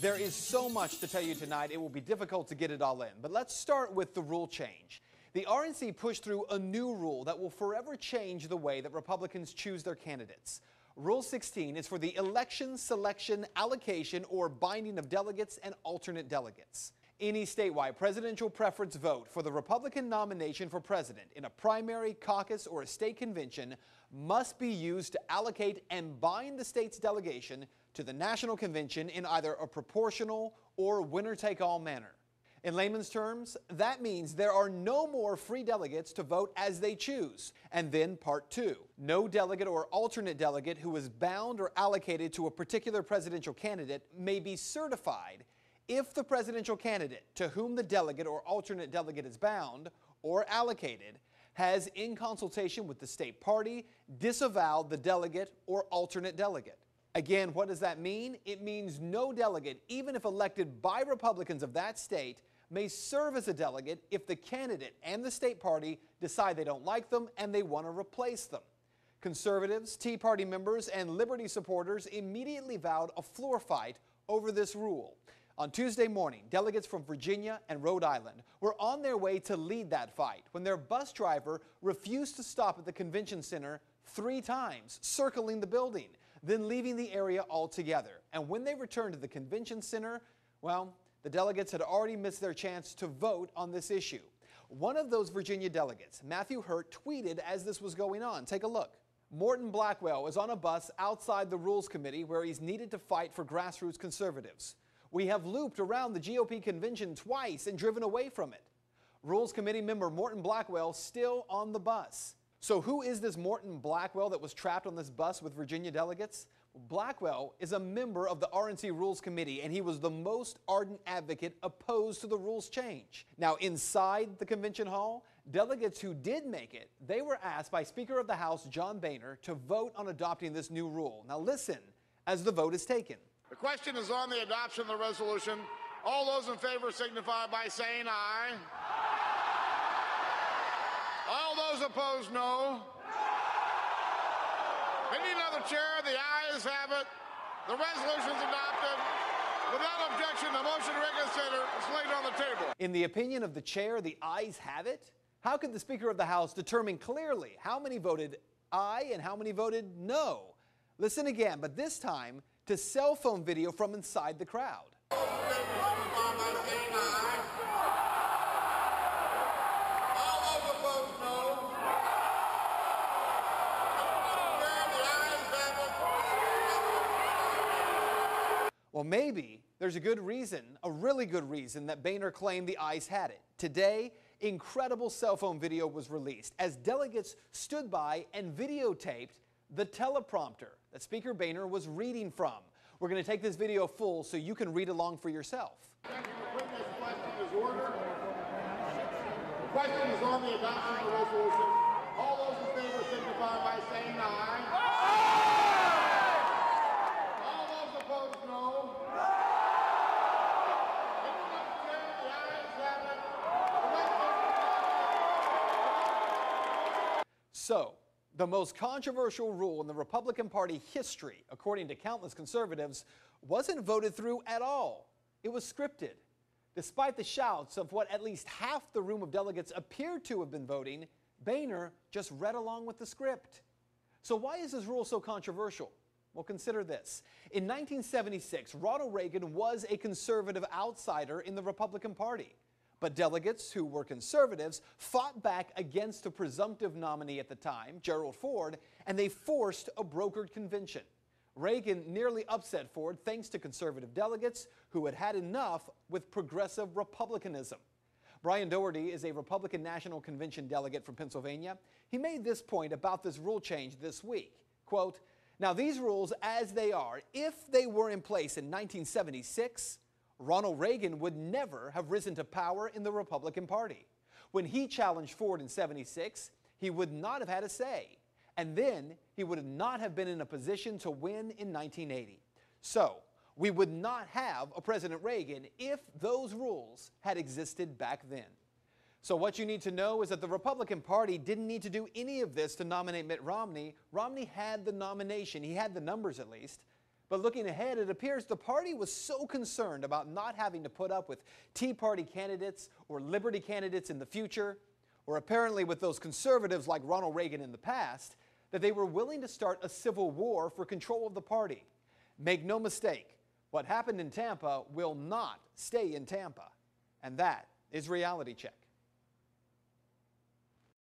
There is so much to tell you tonight, it will be difficult to get it all in. But let's start with the rule change. The RNC pushed through a new rule that will forever change the way that Republicans choose their candidates. Rule 16 is for the election, selection, allocation, or binding of delegates and alternate delegates. Any statewide presidential preference vote for the Republican nomination for president in a primary, caucus, or a state convention must be used to allocate and bind the state's delegation to the national convention in either a proportional or winner-take-all manner. In layman's terms, that means there are no more free delegates to vote as they choose. And then part two, no delegate or alternate delegate who is bound or allocated to a particular presidential candidate may be certified if the presidential candidate to whom the delegate or alternate delegate is bound or allocated has, in consultation with the state party, disavowed the delegate or alternate delegate. Again, what does that mean? It means no delegate, even if elected by Republicans of that state, may serve as a delegate if the candidate and the state party decide they don't like them and they want to replace them. Conservatives, Tea Party members, and Liberty supporters immediately vowed a floor fight over this rule. On Tuesday morning, delegates from Virginia and Rhode Island were on their way to lead that fight when their bus driver refused to stop at the convention center 3 times, circling the building, then leaving the area altogether. And when they returned to the convention center, well, the delegates had already missed their chance to vote on this issue. One of those Virginia delegates, Matthew Hurt, tweeted as this was going on. Take a look. Morton Blackwell was on a bus outside the Rules Committee where he's needed to fight for grassroots conservatives. We have looped around the GOP convention twice and driven away from it. Rules Committee member Morton Blackwell still on the bus. So who is this Morton Blackwell that was trapped on this bus with Virginia delegates? Blackwell is a member of the RNC Rules Committee, and he was the most ardent advocate opposed to the rules change. Now, inside the convention hall, delegates who did make it, they were asked by Speaker of the House John Boehner to vote on adopting this new rule. Now listen as the vote is taken. The question is on the adoption of the resolution. All those in favor signify by saying aye. All those opposed, no. Any other chair? The ayes have it. The resolution is adopted. Without objection, the motion to reconsider is laid on the table. In the opinion of the chair, the ayes have it? How could the Speaker of the House determine clearly how many voted aye and how many voted no? Listen again, but this time to cell phone video from inside the crowd. Well, maybe there's a good reason, a really good reason, that Boehner claimed the ayes had it. Today, incredible cell phone video was released as delegates stood by and videotaped the teleprompter that Speaker Boehner was reading from. We're going to take this video full so you can read along for yourself. Thank you for putting this question is ordered. The question is on the adoption of the resolution. All those in favor signify by saying aye. All those opposed, no. The ayes have it. So, the most controversial rule in the Republican Party history, according to countless conservatives, wasn't voted through at all. It was scripted. Despite the shouts of what at least half the room of delegates appeared to have been voting, Boehner just read along with the script. So why is this rule so controversial? Well, consider this. In 1976, Ronald Reagan was a conservative outsider in the Republican Party. But delegates who were conservatives fought back against a presumptive nominee at the time, Gerald Ford, and they forced a brokered convention. Reagan nearly upset Ford thanks to conservative delegates who had had enough with progressive republicanism. Brian Doherty is a Republican National Convention delegate from Pennsylvania. He made this point about this rule change this week. Quote, "Now these rules as they are, if they were in place in 1976, Ronald Reagan would never have risen to power in the Republican Party. When he challenged Ford in '76, he would not have had a say. And then he would not have been in a position to win in 1980. So, we would not have a President Reagan if those rules had existed back then." So what you need to know is that the Republican Party didn't need to do any of this to nominate Mitt Romney. Romney had the nomination. He had the numbers at least. But looking ahead, it appears the party was so concerned about not having to put up with Tea Party candidates or Liberty candidates in the future, or apparently with those conservatives like Ronald Reagan in the past, that they were willing to start a civil war for control of the party. Make no mistake, what happened in Tampa will not stay in Tampa. And that is Reality Check.